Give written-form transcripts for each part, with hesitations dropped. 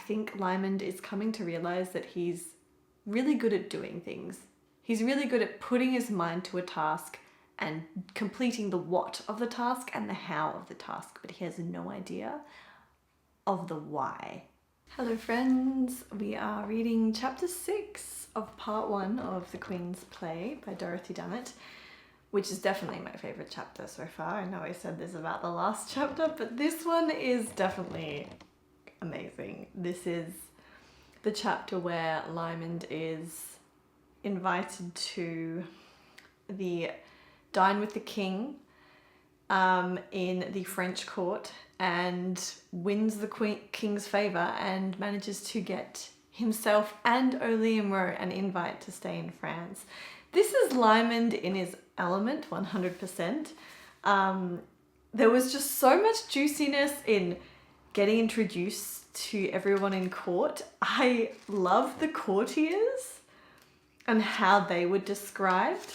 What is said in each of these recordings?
think Lymond is coming to realize that he's really good at doing things. He's really good at putting his mind to a task and completing the what of the task and the how of the task, but he has no idea of the why. Hello friends, we are reading chapter 6 of part 1 of The Queen's Play by Dorothy Dunnett, which is definitely my favourite chapter so far. I know I said this about the last chapter, but this one is definitely amazing. This is the chapter where Lymond is invited to the dine with the king in the French court and wins the king's favour and manages to get himself and Lymond an invite to stay in France. This is Lymond in his element, 100%. There was just so much juiciness in getting introduced to everyone in court. I love the courtiers and how they were described.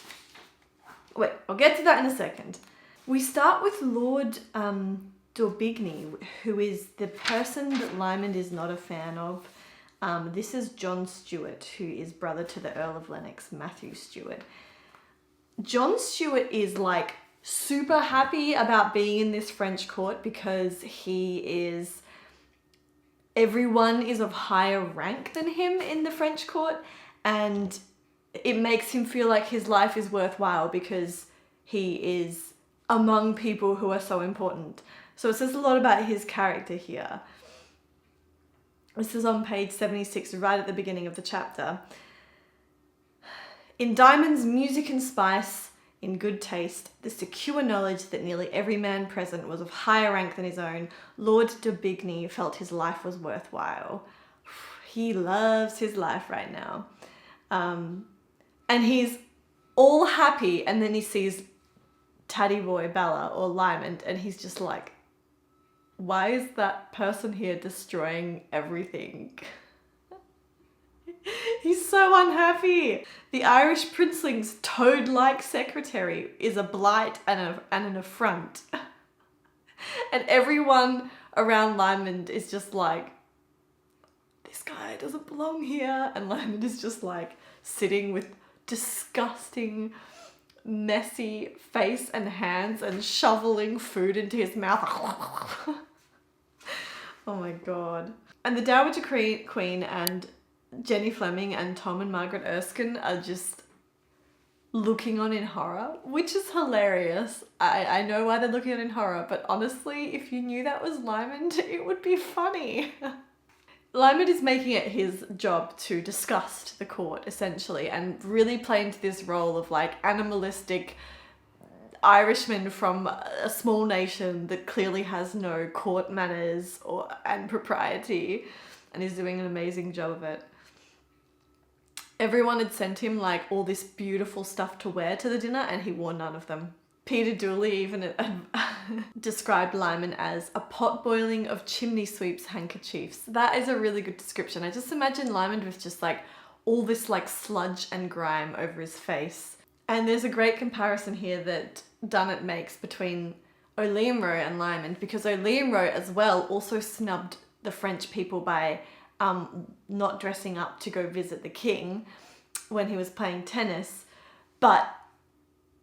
Wait, I'll get to that in a second. We start with Lord d'Aubigny, who is the person that Lymond is not a fan of. This is John Stewart, who is brother to the Earl of Lennox, Matthew Stewart. John Stewart is like super happy about being in this French court because everyone is of higher rank than him in the French court, and it makes him feel like his life is worthwhile because he is among people who are so important. So it says a lot about his character here. This is on page 76, right at the beginning of the chapter. In diamonds, music and spice, in good taste, the secure knowledge that nearly every man present was of higher rank than his own, Lord d'Aubigny felt his life was worthwhile. He loves his life right now. And he's all happy, and then he sees Taddy Boy Bella or Lymond, and he's just like, why is that person here destroying everything? He's so unhappy. The Irish princeling's toad-like secretary is a blight and an affront. And everyone around Lymond is just like, this guy doesn't belong here. And Lymond is just like sitting with disgusting, messy face and hands and shoveling food into his mouth. Oh my god. And the Dowager Queen and Jenny Fleming and Tom and Margaret Erskine are just looking on in horror, which is hilarious. I know why they're looking on in horror, but honestly, if you knew that was Lymond, it would be funny. Lymond is making it his job to disgust the court, essentially, and really play into this role of like animalistic Irishman from a small nation that clearly has no court manners and propriety, and he's doing an amazing job of it. Everyone had sent him like all this beautiful stuff to wear to the dinner, and he wore none of them. Peter Dooley even described Lymond as a pot boiling of chimney sweeps handkerchiefs. That is a really good description. I just imagine Lymond with just like all this like sludge and grime over his face. And there's a great comparison here that Dunnett makes between Lymond and Lymond, because Lymond as well also snubbed the French people by not dressing up to go visit the king when he was playing tennis. But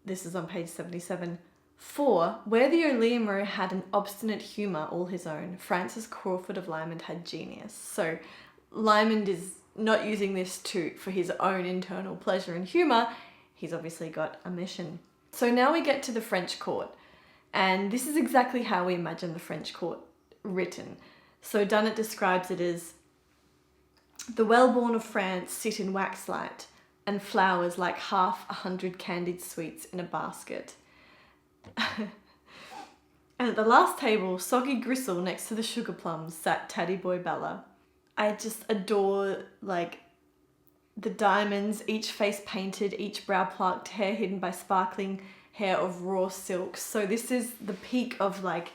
this is on page 77. For where the Lymond had an obstinate humour all his own, Francis Crawford of Lymond had genius. So Lymond is not using this for his own internal pleasure and humour. He's obviously got a mission. So now we get to the French court, and this is exactly how we imagine the French court written. So Dunnett describes it as, the well-born of France sit in waxlight, and flowers like 100 candied sweets in a basket. And at the last table, soggy gristle next to the sugar plums, sat Taddy Boy Bella. I just adore like the diamonds, each face painted, each brow plucked, hair hidden by sparkling hair of raw silk. So this is the peak of like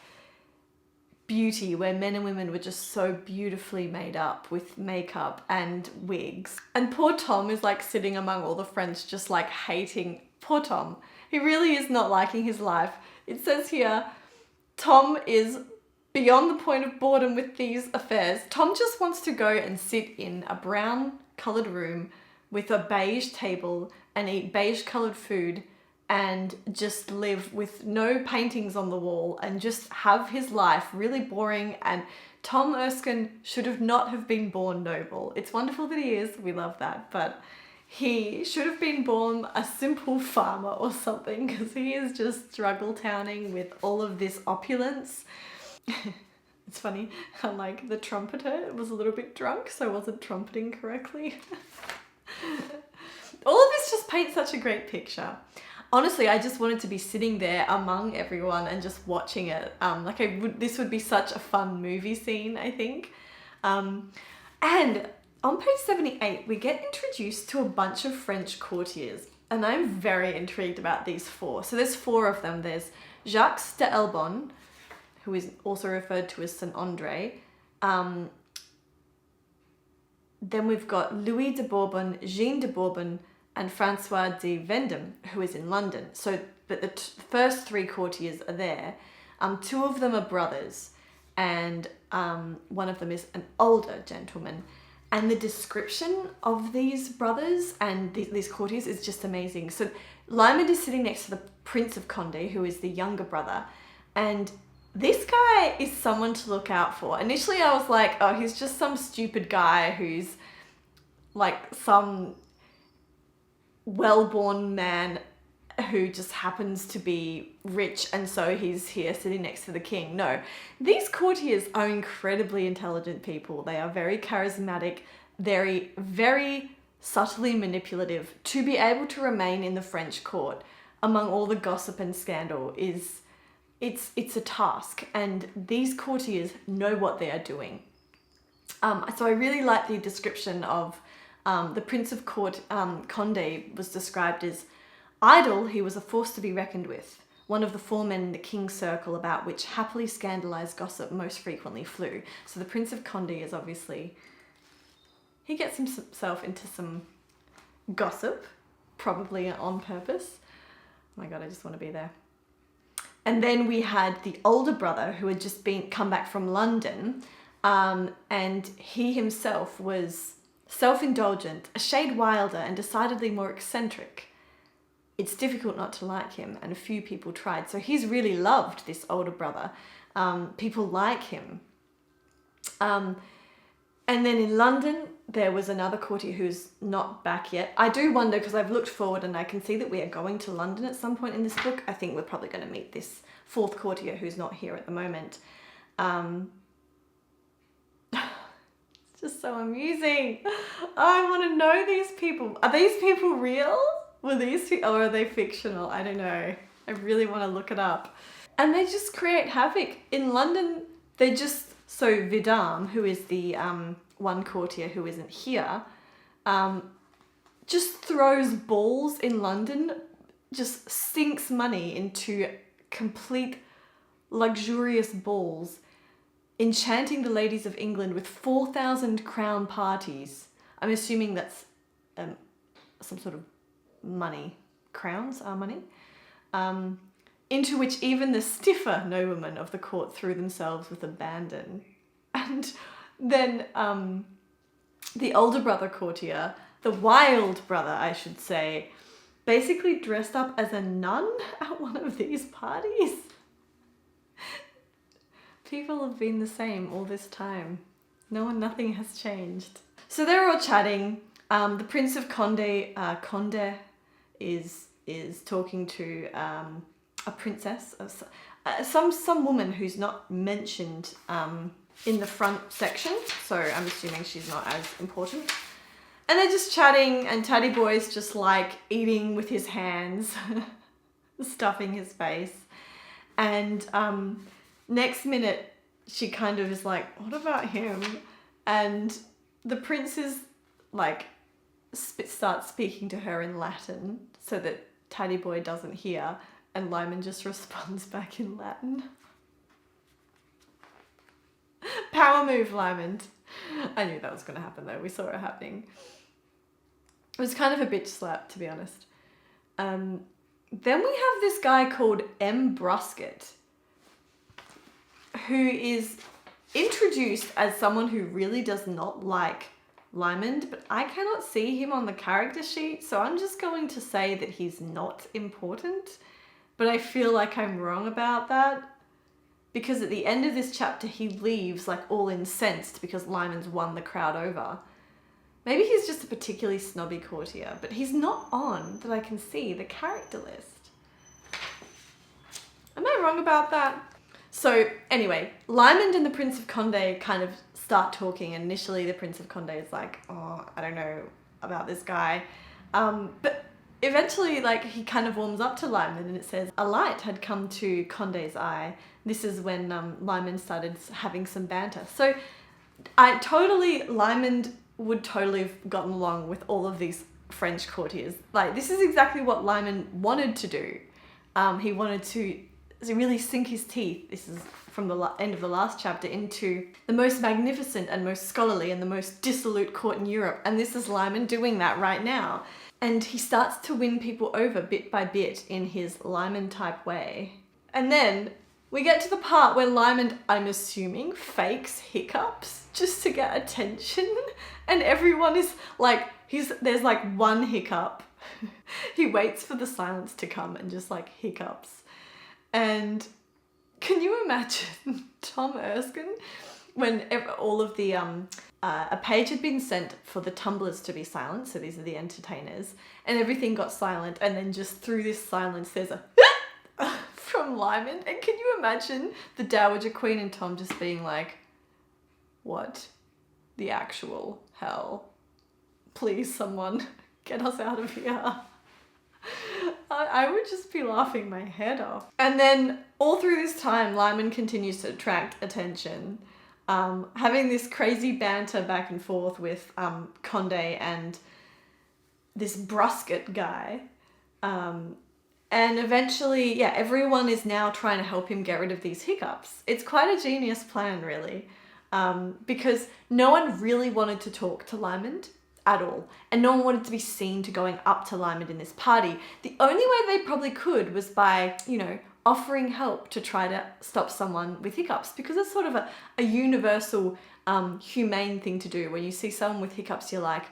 beauty, where men and women were just so beautifully made up with makeup and wigs. And poor Tom is like sitting among all the French just like hating. Poor Tom. He really is not liking his life. It says here, Tom is beyond the point of boredom with these affairs, Tom just wants to go and sit in a brown coloured room with a beige table and eat beige coloured food and just live with no paintings on the wall and just have his life really boring. And Tom Erskine should have not have been born noble. It's wonderful that he is, we love that, but he should have been born a simple farmer or something, because he is just struggle towning with all of this opulence. It's funny how like the trumpeter was a little bit drunk, so wasn't trumpeting correctly. All of this just paints such a great picture. Honestly, I just wanted to be sitting there among everyone and just watching it. This would be such a fun movie scene, I think. And on page 78, we get introduced to a bunch of French courtiers, and I'm very intrigued about these four. So there's four of them. There's Jacques de Elbon, who is also referred to as Saint Andre. Then we've got Louis de Bourbon, Jean de Bourbon, and Francois de Vendôme, who is in London. So but the first three courtiers are there. Two of them are brothers, and one of them is an older gentleman. And the description of these brothers and these courtiers is just amazing. So Lymond is sitting next to the Prince of Condé, who is the younger brother, and this guy is someone to look out for. Initially I was like, oh, he's just some stupid guy who's like some well-born man who just happens to be rich, and so he's here sitting next to the king. No, these courtiers are incredibly intelligent people. They are very charismatic, very, very subtly manipulative. To be able to remain in the French court among all the gossip and scandal it's a task, and these courtiers know what they are doing. So I really like the description of the Prince of Court. Condé was described as idle. He was a force to be reckoned with, one of the four men in the king's circle about which happily scandalized gossip most frequently flew. So the Prince of Condé is obviously, he gets himself into some gossip, probably on purpose. Oh my God, I just want to be there. And then we had the older brother who had just come back from London, and he himself was self-indulgent, a shade wilder, and decidedly more eccentric. It's difficult not to like him, and a few people tried. So he's really loved, this older brother. People like him. And then in London, there was another courtier who's not back yet. I do wonder, because I've looked forward and I can see that we are going to London at some point in this book. I think we're probably going to meet this fourth courtier who's not here at the moment. It's just so amusing. I want to know these people. Are these people real? Or are they fictional? I don't know. I really want to look it up. And they just create havoc. In London, they just... So Vidame, who is the one courtier who isn't here, just throws balls in London, just sinks money into complete luxurious balls, enchanting the ladies of England with 4,000 crown parties. I'm assuming that's some sort of money. Crowns are money. Into which even the stiffer noblemen of the court threw themselves with abandon. And then the older brother courtier, the wild brother, I should say, basically dressed up as a nun at one of these parties. People have been the same all this time. Nothing has changed. So they're all chatting. The Prince of Condé, Condé is talking to a princess, some woman who's not mentioned in the front section, so I'm assuming she's not as important. And they're just chatting, and Taddy Boy's just like eating with his hands, stuffing his face. And next minute, she kind of is like, what about him? And the prince is like, starts speaking to her in Latin so that Taddy Boy doesn't hear. And Lymond just responds back in Latin. Power move, Lymond. I knew that was going to happen though. We saw it happening. It was kind of a bitch slap, to be honest. Then we have this guy called M. Brusket, who is introduced as someone who really does not like Lymond, but I cannot see him on the character sheet, so I'm just going to say that he's not important. But I feel like I'm wrong about that, because at the end of this chapter he leaves like all incensed because Lymond's won the crowd over. Maybe he's just a particularly snobby courtier, but he's not on, that I can see, the character list. Am I wrong about that? So anyway, Lymond and the Prince of Condé kind of start talking. Initially, the Prince of Condé is like, oh, I don't know about this guy. But eventually, like, he kind of warms up to Lymond, and it says, a light had come to Condé's eye. This is when Lymond started having some banter. So Lymond would totally have gotten along with all of these French courtiers. Like, this is exactly what Lymond wanted to do. He wanted to really sink his teeth, this is from the end of the last chapter, into the most magnificent and most scholarly and the most dissolute court in Europe. And this is Lymond doing that right now. And he starts to win people over bit by bit in his Lymond type way. And then we get to the part where Lymond, I'm assuming, fakes hiccups just to get attention. And everyone is like, there's like one hiccup. He waits for the silence to come and just like hiccups. And can you imagine Tom Erskine when all of the, a page had been sent for the tumblers to be silent, so these are the entertainers, and everything got silent, and then just through this silence there's a from Lymond. And can you imagine the Dowager Queen and Tom just being like, what the actual hell? Please, someone get us out of here. I would just be laughing my head off. And then all through this time, Lymond continues to attract attention, having this crazy banter back and forth with Condé and this Brusket guy. And eventually, yeah, everyone is now trying to help him get rid of these hiccups. It's quite a genius plan, really, because no one really wanted to talk to Lymond at all. And no one wanted to be seen to going up to Lymond in this party. The only way they probably could was by, offering help to try to stop someone with hiccups, because it's sort of a universal, humane thing to do. When you see someone with hiccups, you're like,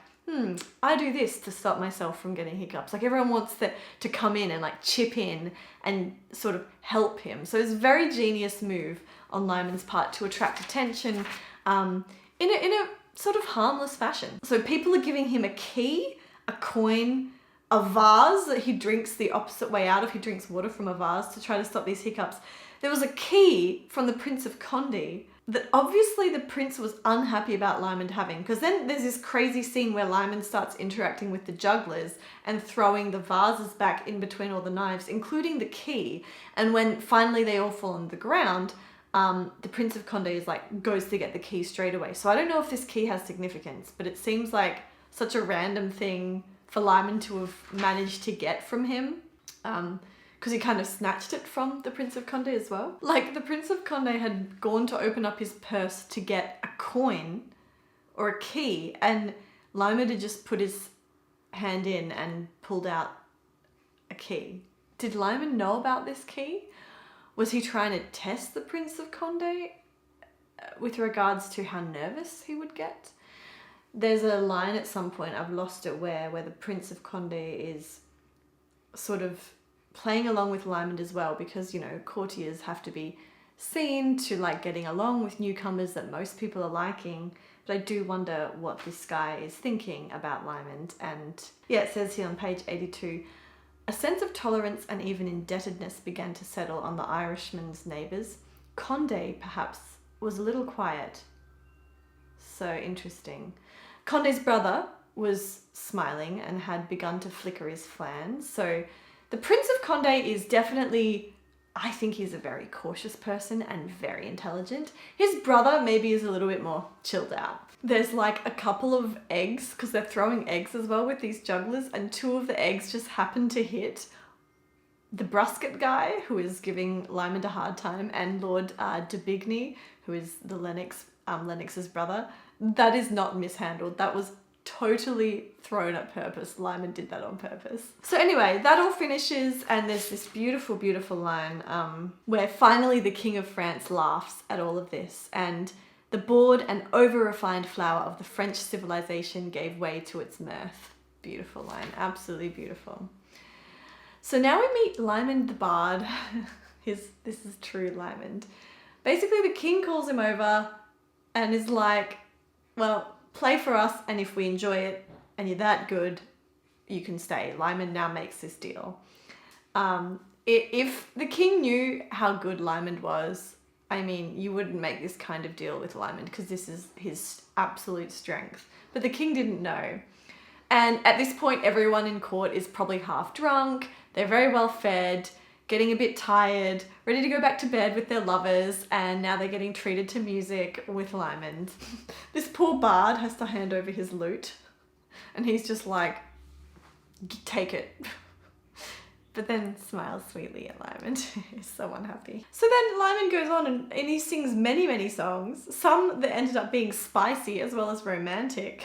I do this to stop myself from getting hiccups. Like, everyone wants to come in and like chip in and sort of help him. So it's a very genius move on Lymond's part to attract attention in a sort of harmless fashion. So people are giving him a key, a coin, a vase that he drinks the opposite way out of. He drinks water from a vase to try to stop these hiccups. There was a key from the Prince of Condé that obviously the prince was unhappy about Lymond having, because then there's this crazy scene where Lymond starts interacting with the jugglers and throwing the vases back in between all the knives, including the key. And when finally they all fall on the ground, the Prince of Condé is like, goes to get the key straight away. So I don't know if this key has significance, but it seems like such a random thing for Lymond to have managed to get from him, because he kind of snatched it from the Prince of Condé as well. Like, the Prince of Condé had gone to open up his purse to get a coin or a key, and Lymond had just put his hand in and pulled out a key. Did Lymond know about this key? Was he trying to test the Prince of Condé with regards to how nervous he would get? There's a line at some point, I've lost it where the Prince of Condé is sort of playing along with Lymond as well, because, courtiers have to be seen to like getting along with newcomers that most people are liking. But I do wonder what this guy is thinking about Lymond. And yeah, it says here on page 82, a sense of tolerance and even indebtedness began to settle on the Irishman's neighbours. Condé, perhaps, was a little quiet. So interesting. Condé's brother was smiling and had begun to flicker his flans. So the Prince of Condé is definitely, I think he's a very cautious person and very intelligent. His brother maybe is a little bit more chilled out. There's like a couple of eggs, because they're throwing eggs as well with these jugglers, and two of the eggs just happen to hit the Brusket guy, who is giving Lymond a hard time, and Lord de Bigny, who is the Lennox's brother. That is not mishandled. That was totally thrown at purpose. Lymond did that on purpose. So anyway, that all finishes and there's this beautiful, beautiful line where finally the King of France laughs at all of this, and the bored and over-refined flower of the French civilization gave way to its mirth. Beautiful line, absolutely beautiful. So now we meet Lymond the Bard. This is true Lymond. Basically the king calls him over and is like, well, play for us, and if we enjoy it and you're that good, you can stay. Lymond now makes this deal. If the king knew how good Lymond was, I mean, you wouldn't make this kind of deal with Lymond because this is his absolute strength. But the king didn't know. And at this point, everyone in court is probably half drunk. They're very well fed, getting a bit tired, ready to go back to bed with their lovers, and now they're getting treated to music with Lymond. This poor bard has to hand over his lute, and he's just like, take it. But then smiles sweetly at Lymond. He's so unhappy. So then Lymond goes on and he sings many, many songs, some that ended up being spicy as well as romantic.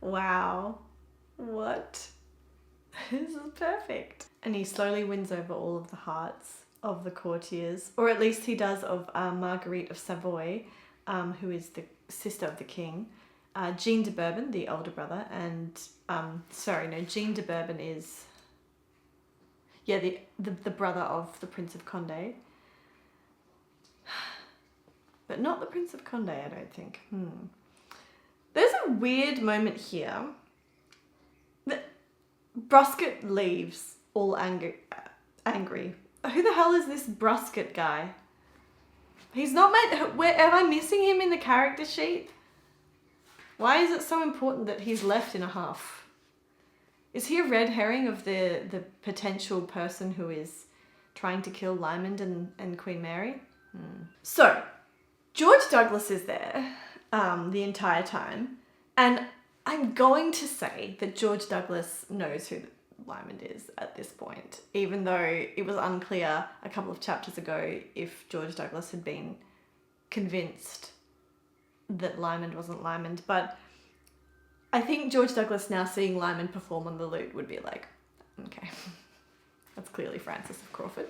Wow. What? This is perfect. And he slowly wins over all of the hearts of the courtiers, or at least he does of Marguerite of Savoy, who is the sister of the king, Jean de Bourbon, the older brother, and Jean de Bourbon is, yeah, the brother of the Prince of Condé. But not the Prince of Condé, I don't think. There's a weird moment here that Brusquet leaves all angry. Who the hell is this Brusquet guy? He's not meant... Am I missing him in the character sheet? Why is it so important that he's left in a huff? Is he a red herring of the potential person who is trying to kill Lymond and Queen Mary? So, George Douglas is there the entire time, and I'm going to say that George Douglas knows who Lymond is at this point, even though it was unclear a couple of chapters ago if George Douglas had been convinced that Lymond wasn't Lymond. But I think George Douglas now seeing Lymond perform on the lute would be like, okay, that's clearly Francis of Crawford.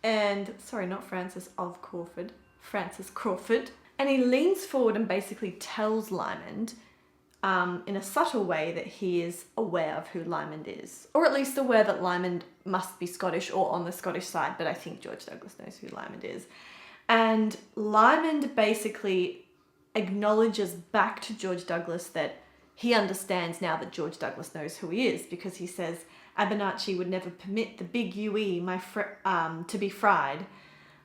And, sorry, not Francis of Crawford, Francis Crawford. And he leans forward and basically tells Lymond in a subtle way that he is aware of who Lymond is, or at least aware that Lymond must be Scottish or on the Scottish side, but I think George Douglas knows who Lymond is. And Lymond basically acknowledges back to George Douglas that he understands now that George Douglas knows who he is, because he says Abernathy would never permit the big UE to be fried,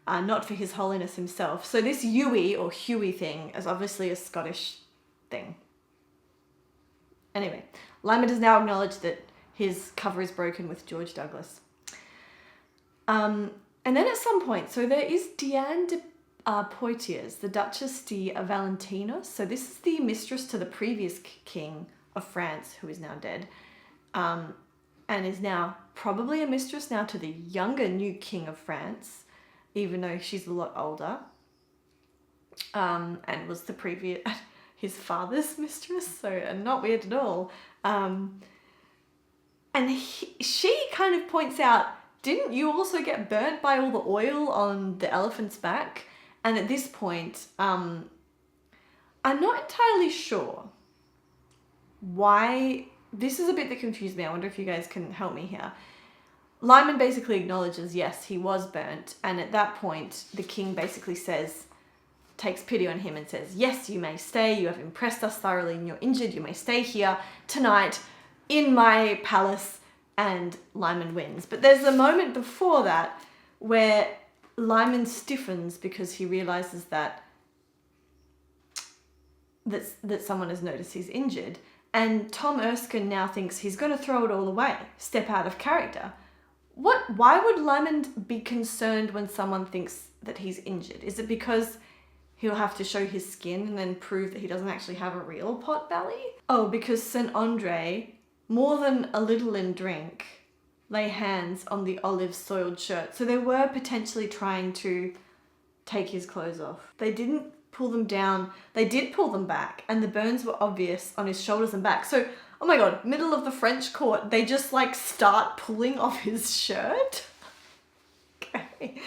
not for his holiness himself. So this UE or Huey thing is obviously a Scottish thing. Anyway, Lymond has now acknowledged that his cover is broken with George Douglas. And then at some point, so there is Diane de Poitiers, the Duchess de Valentino. So this is the mistress to the previous king of France, who is now dead, and is now probably a mistress now to the younger new king of France, even though she's a lot older, and was the previous... his father's mistress, so not weird at all. And she kind of points out, didn't you also get burnt by all the oil on the elephant's back? And at this point, I'm not entirely sure why. This is a bit that confused me. I wonder if you guys can help me here. Lymond basically acknowledges, yes, he was burnt. And at that point, the king basically takes pity on him and says, yes, you may stay. You have impressed us thoroughly and you're injured. You may stay here tonight in my palace. And Lymond wins. But there's a moment before that where Lymond stiffens because he realizes that someone has noticed he's injured. And Tom Erskine now thinks he's going to throw it all away, step out of character. Why would Lymond be concerned when someone thinks that he's injured? Is it because he'll have to show his skin and then prove that he doesn't actually have a real pot belly? Oh, because St. Andre, more than a little in drink, lay hands on the olive-soiled shirt. So they were potentially trying to take his clothes off. They didn't pull them down. They did pull them back, and the burns were obvious on his shoulders and back. So, oh my God, middle of the French court, they just like start pulling off his shirt. Okay.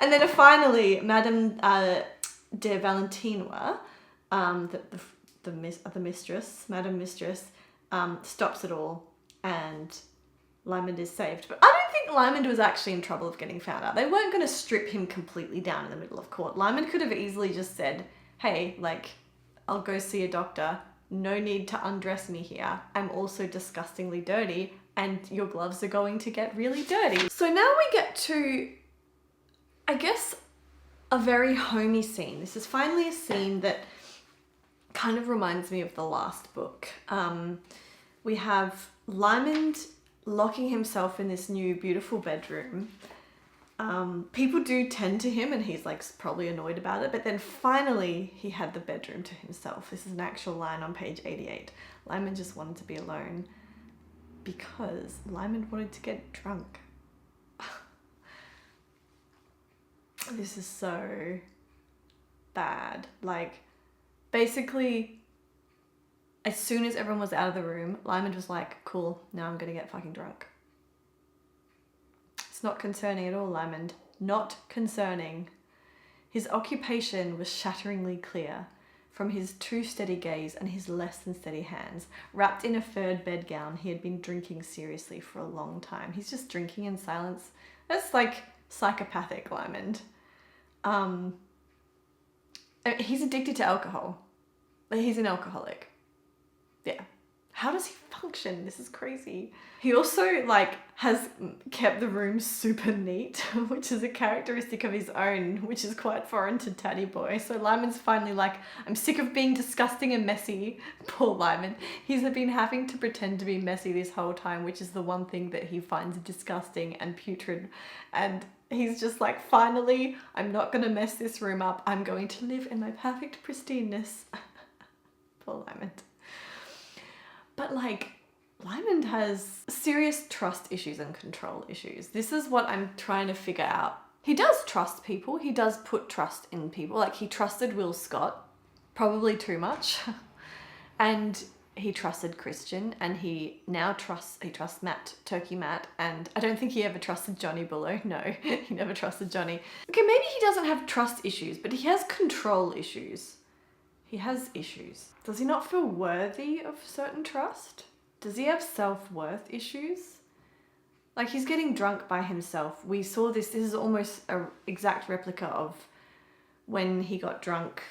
And then finally, Madame de Valentinois, the mistress, Madame Mistress, stops it all, and Lymond is saved. But I don't think Lymond was actually in trouble of getting found out. They weren't going to strip him completely down in the middle of court. Lymond could have easily just said, hey, like, I'll go see a doctor. No need to undress me here. I'm also disgustingly dirty, and your gloves are going to get really dirty. So now we get to, I guess, a very homey scene. This is finally a scene that kind of reminds me of the last book. We have Lymond locking himself in this new beautiful bedroom. People do tend to him, and he's like probably annoyed about it, but then finally he had the bedroom to himself. This is an actual line on page 88. Lymond just wanted to be alone because Lymond wanted to get drunk. This is so bad. Like, basically, as soon as everyone was out of the room, Lymond was like, cool, now I'm gonna get fucking drunk. It's not concerning at all, Lymond. Not concerning. His occupation was shatteringly clear from his too steady gaze and his less than steady hands. Wrapped in a furred bedgown, he had been drinking seriously for a long time. He's just drinking in silence. That's like psychopathic, Lymond. He's addicted to alcohol. He's an alcoholic. Yeah. How does he function? This is crazy. He also like has kept the room super neat, which is a characteristic of his own, which is quite foreign to Tatty Boy. So Lymond's finally like, I'm sick of being disgusting and messy. Poor Lymond. He's been having to pretend to be messy this whole time, which is the one thing that he finds disgusting and putrid. And he's just like, finally, I'm not going to mess this room up. I'm going to live in my perfect pristineness. Poor Lymond. But like, Lymond has serious trust issues and control issues. This is what I'm trying to figure out. He does trust people. He does put trust in people. Like, he trusted Will Scott, probably too much. And he trusted Christian, and he trusts Matt, Turkey Matt, and I don't think he ever trusted Johnny Bullo. No, he never trusted Johnny. Okay, maybe he doesn't have trust issues, but he has control issues. He has issues. Does he not feel worthy of certain trust? Does he have self-worth issues? Like, he's getting drunk by himself. We saw this is almost an exact replica of when he got drunk.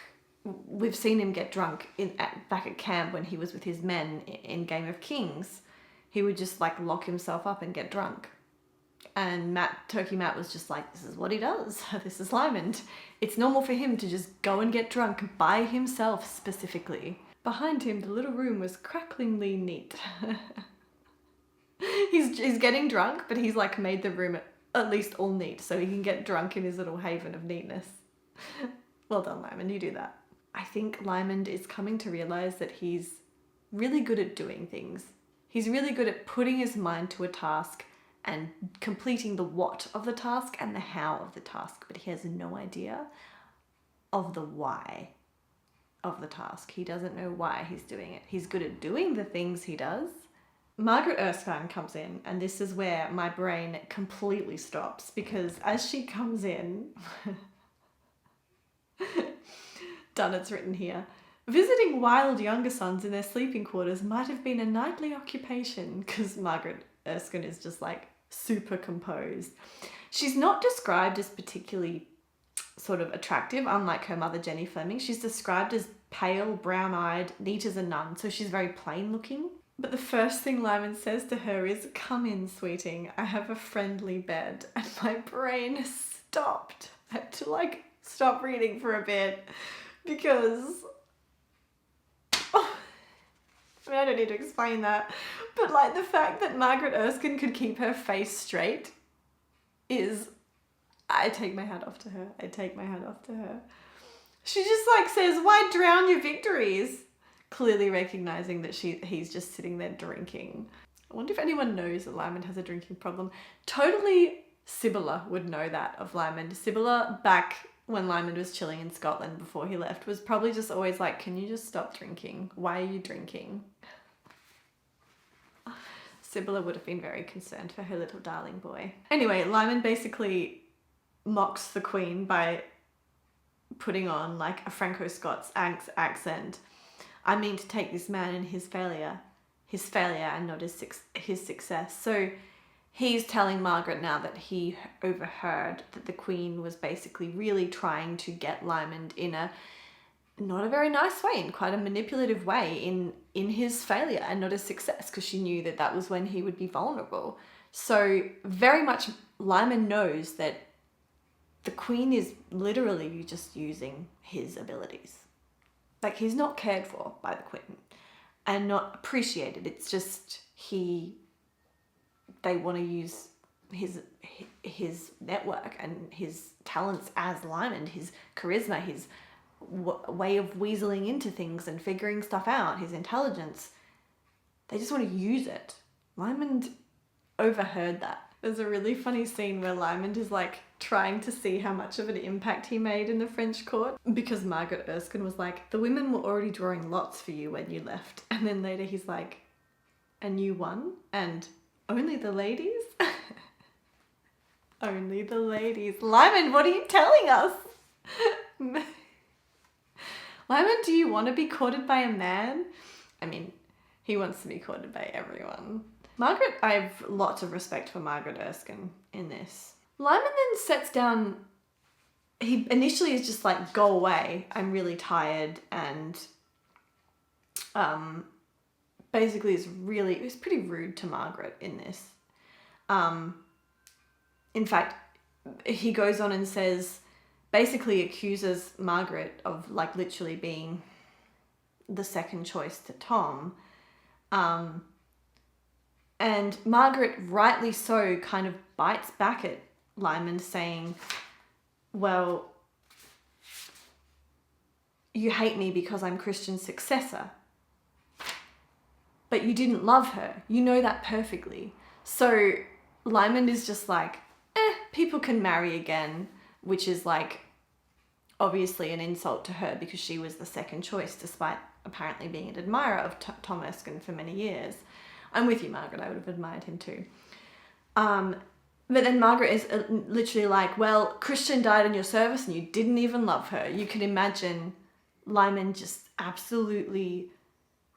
We've seen him get drunk back at camp when he was with his men in Game of Kings. He would just like lock himself up and get drunk. And Turkey Matt was just like, this is what he does. This is Lymond. It's normal for him to just go and get drunk by himself specifically. Behind him, the little room was cracklingly neat. He's getting drunk, but he's like made the room at least all neat so he can get drunk in his little haven of neatness. Well done, Lymond, you do that. I think Lymond is coming to realize that he's really good at doing things. He's really good at putting his mind to a task and completing the what of the task and the how of the task, but he has no idea of the why of the task. He doesn't know why he's doing it. He's good at doing the things he does. Margaret Erskine comes in, and this is where my brain completely stops, because as she comes in, Dunnett's written here, visiting wild younger sons in their sleeping quarters might have been a nightly occupation, because Margaret Erskine is just like super composed. She's not described as particularly sort of attractive, unlike her mother Jenny Fleming. She's described as pale, brown-eyed, neat as a nun, so she's very plain looking. But the first thing Lymond says to her is, come in, sweeting, I have a friendly bed. And my brain stopped. I had to like stop reading for a bit because, I don't need to explain that, but like the fact that Margaret Erskine could keep her face straight is, I take my hat off to her. I take my hat off to her. She just like says, why drown your victories? Clearly recognizing that he's just sitting there drinking. I wonder if anyone knows that Lymond has a drinking problem. Totally Sibylla would know that of Lymond. Sibylla back when Lymond was chilling in Scotland before he left was probably just always like, can you just stop drinking? Why are you drinking? Sibylla would have been very concerned for her little darling boy. Anyway, Lymond basically mocks the Queen by putting on like a Franco-Scots accent. I mean to take this man and his failure and not his success. So he's telling Margaret now that he overheard that the Queen was basically really trying to get Lymond in a not a very nice way, in quite a manipulative way in his failure and not his success, because she knew that that was when he would be vulnerable. So very much Lymond knows that the Queen is literally just using his abilities. Like, he's not cared for by the Queen and not appreciated. It's just they want to use his network and his talents as Lymond, his charisma, his way of weaseling into things and figuring stuff out, his intelligence. They just want to use it. Lymond overheard that. There's a really funny scene where Lymond is like trying to see how much of an impact he made in the French court, because Margaret Erskine was like, the women were already drawing lots for you when you left. And then later he's like, and you won? And only the ladies? Only the ladies. Lymond, what are you telling us? Lymond, do you want to be courted by a man? I mean, he wants to be courted by everyone. Margaret, I have lots of respect for Margaret Erskine in this. Lymond then sets down, he initially is just like, go away, I'm really tired, and basically it was pretty rude to Margaret in this. In fact, he goes on and basically accuses Margaret of like literally being the second choice to Tom. And Margaret, rightly so, kind of bites back at Lymond, saying, well, you hate me because I'm Christian's successor, but you didn't love her. You know that perfectly. So Lymond is just like, people can marry again, which is like obviously an insult to her because she was the second choice, despite apparently being an admirer of Tom Erskine for many years. I'm with you, Margaret. I would have admired him too. But then Margaret is literally like, well, Christian died in your service and you didn't even love her. You can imagine Lymond just absolutely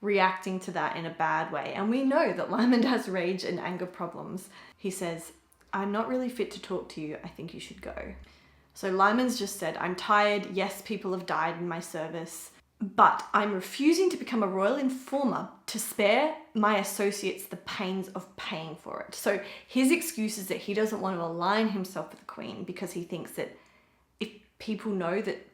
reacting to that in a bad way. And we know that Lymond has rage and anger problems. He says, I'm not really fit to talk to you. I think you should go. So Lymond's just said, I'm tired. Yes, people have died in my service, but I'm refusing to become a royal informer to spare my associates the pains of paying for it. So his excuse is that he doesn't want to align himself with the Queen because he thinks that if people know that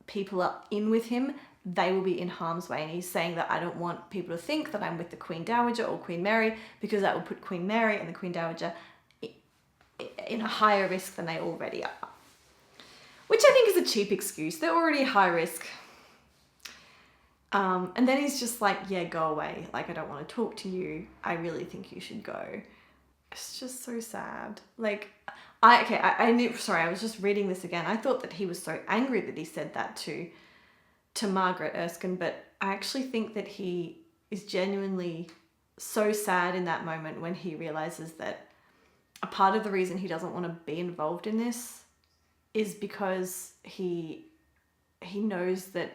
people are in with him, they will be in harm's way. And he's saying that I don't want people to think that I'm with the Queen Dowager or Queen Mary, because that will put Queen Mary and the Queen Dowager in a higher risk than they already are. Which I think is a cheap excuse. They're already high risk. And then he's just like, yeah, go away. Like, I don't want to talk to you. I really think you should go. It's just so sad. Like, I knew, sorry, I was just reading this again. I thought that he was so angry that he said that to Margaret Erskine, but I actually think that he is genuinely so sad in that moment when he realizes that a part of the reason he doesn't want to be involved in this is because he knows that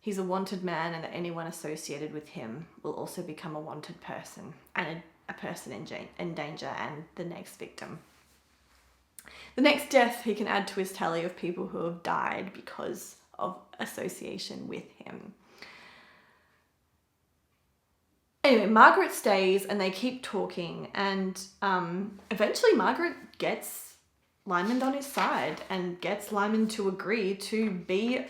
he's a wanted man and that anyone associated with him will also become a wanted person and a person in danger and the next victim. The next death he can add to his tally of people who have died because of association with him. Anyway, Margaret stays and they keep talking, and eventually Margaret gets Lymond on his side and gets Lymond to agree to be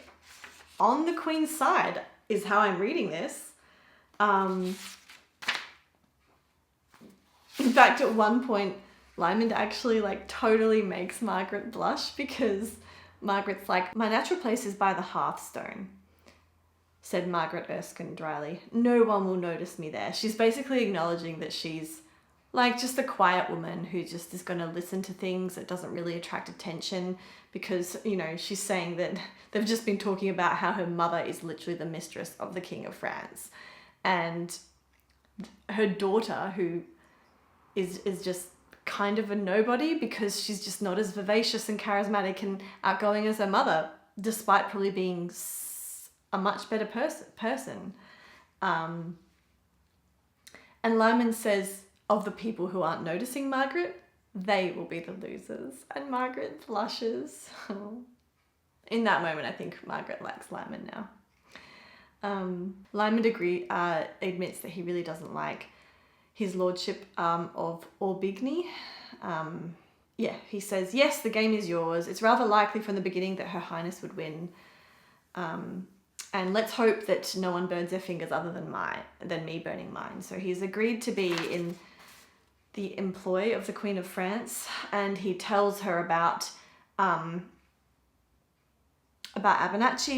on the Queen's side, is how I'm reading this. In fact, at one point, Lymond actually like totally makes Margaret blush, because Margaret's like, my natural place is by the hearthstone, said Margaret Erskine dryly. No one will notice me there. She's basically acknowledging that she's like just a quiet woman who just is going to listen to things that doesn't really attract attention because, you know, she's saying that they've just been talking about how her mother is literally the mistress of the King of France. And her daughter, who is just kind of a nobody because she's just not as vivacious and charismatic and outgoing as her mother, despite probably being a much better person. And Lymond says, of the people who aren't noticing Margaret, they will be the losers. And Margaret blushes. In that moment, I think Margaret likes Lymond now. Lymond admits that he really doesn't like his lordship of Aubigny. He says, yes, the game is yours. It's rather likely from the beginning that Her Highness would win. And let's hope that no one burns their fingers other than me burning mine. So he's agreed to be in the employ of the Queen of France, and he tells her about Abernathy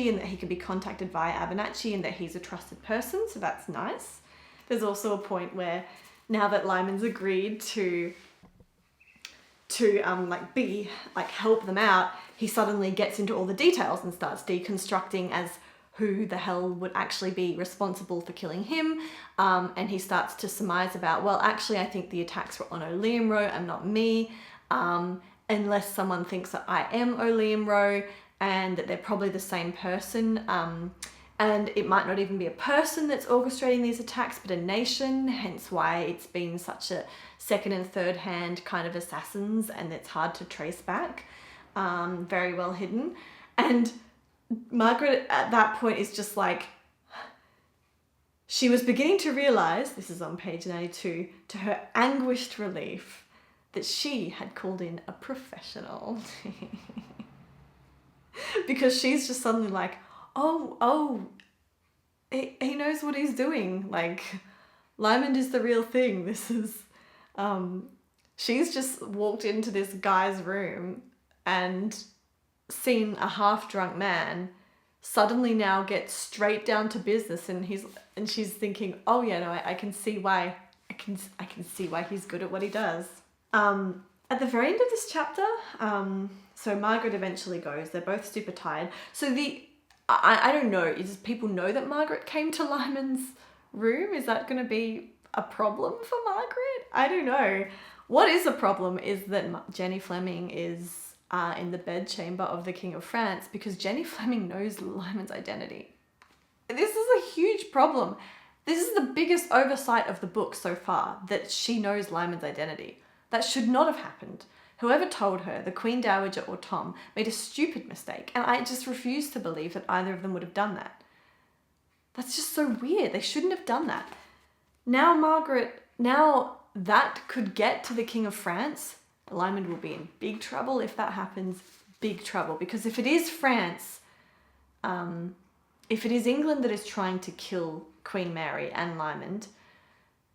and that he can be contacted via Abernathy and that he's a trusted person. So that's nice. There's also a point where now that Lymond's agreed to help them out, he suddenly gets into all the details and starts deconstructing as who the hell would actually be responsible for killing him. And he starts to surmise about, well, actually, I think the attacks were on Oliamro and not me, unless someone thinks that I am Oliamro and that they're probably the same person. And it might not even be a person that's orchestrating these attacks, but a nation, hence why it's been such a second and third hand kind of assassins and it's hard to trace back. Very well hidden. And Margaret at that point is just like, she was beginning to realise, this is on page 92, to her anguished relief, that she had called in a professional. Because she's just suddenly like, he knows what he's doing. Like, Lymond is the real thing. This is, she's just walked into this guy's room and seen a half-drunk man suddenly now get straight down to business, and she's thinking, oh yeah, no, I can see why he's good at what he does. At the very end of this chapter, so Margaret eventually goes. They're both super tired. So I don't know, does people know that Margaret came to Lymond's room? Is that going to be a problem for Margaret? I don't know. What is a problem is that Jenny Fleming is in the bedchamber of the King of France because Jenny Fleming knows Lymond's identity. This is a huge problem. This is the biggest oversight of the book so far, that she knows Lymond's identity. That should not have happened. Whoever told her, the Queen Dowager or Tom, made a stupid mistake, and I just refuse to believe that either of them would have done that. That's just so weird. They shouldn't have done that. Now that could get to the King of France. Lymond will be in big trouble if that happens. Big trouble. Because if it is France, if it is England that is trying to kill Queen Mary and Lymond,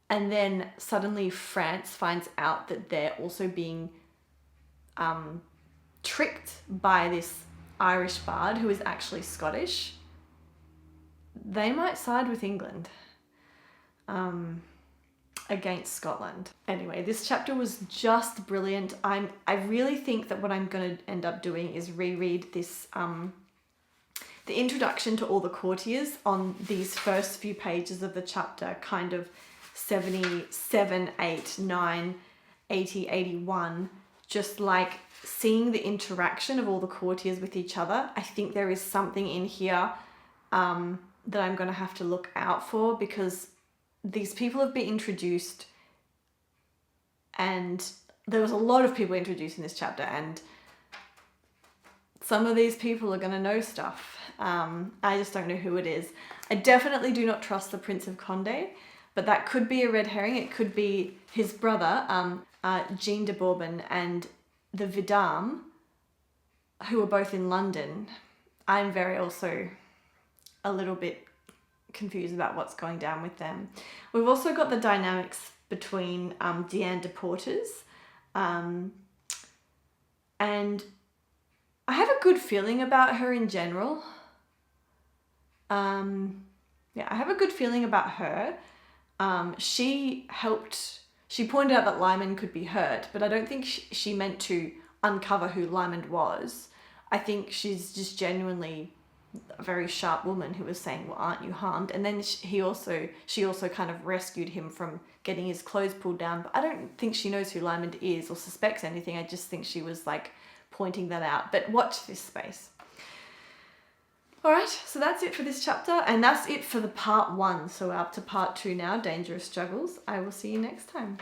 and then suddenly France finds out that they're also being tricked by this Irish bard who is actually Scottish, they might side with England against Scotland. Anyway, this chapter was just brilliant. I really think that what I'm going to end up doing is reread this the introduction to all the courtiers on these first few pages of the chapter, kind of 77, 8, 9, 80, 81, just like seeing the interaction of all the courtiers with each other. I think there is something in here that I'm going to have to look out for, because these people have been introduced, and there was a lot of people introduced in this chapter, and some of these people are going to know stuff. I just don't know who it is. I definitely do not trust the Prince of Condé, but that could be a red herring. It could be his brother, Jean de Bourbon, and the Vidame, who are both in London. I'm very also a little bit confused about what's going down with them. We've also got the dynamics between Deanne de Porters, and I have a good feeling about her in general. I have a good feeling about her. She she pointed out that Lymond could be hurt, but I don't think she meant to uncover who Lymond was. I think she's just genuinely a very sharp woman who was saying, well, aren't you harmed? And then she also kind of rescued him from getting his clothes pulled down. But I don't think she knows who Lymond is or suspects anything. I just think she was like pointing that out. But watch this space. All right, so that's it for this chapter, and that's it for the part 1. So we're up to part 2 now, Dangerous Struggles. I will see you next time.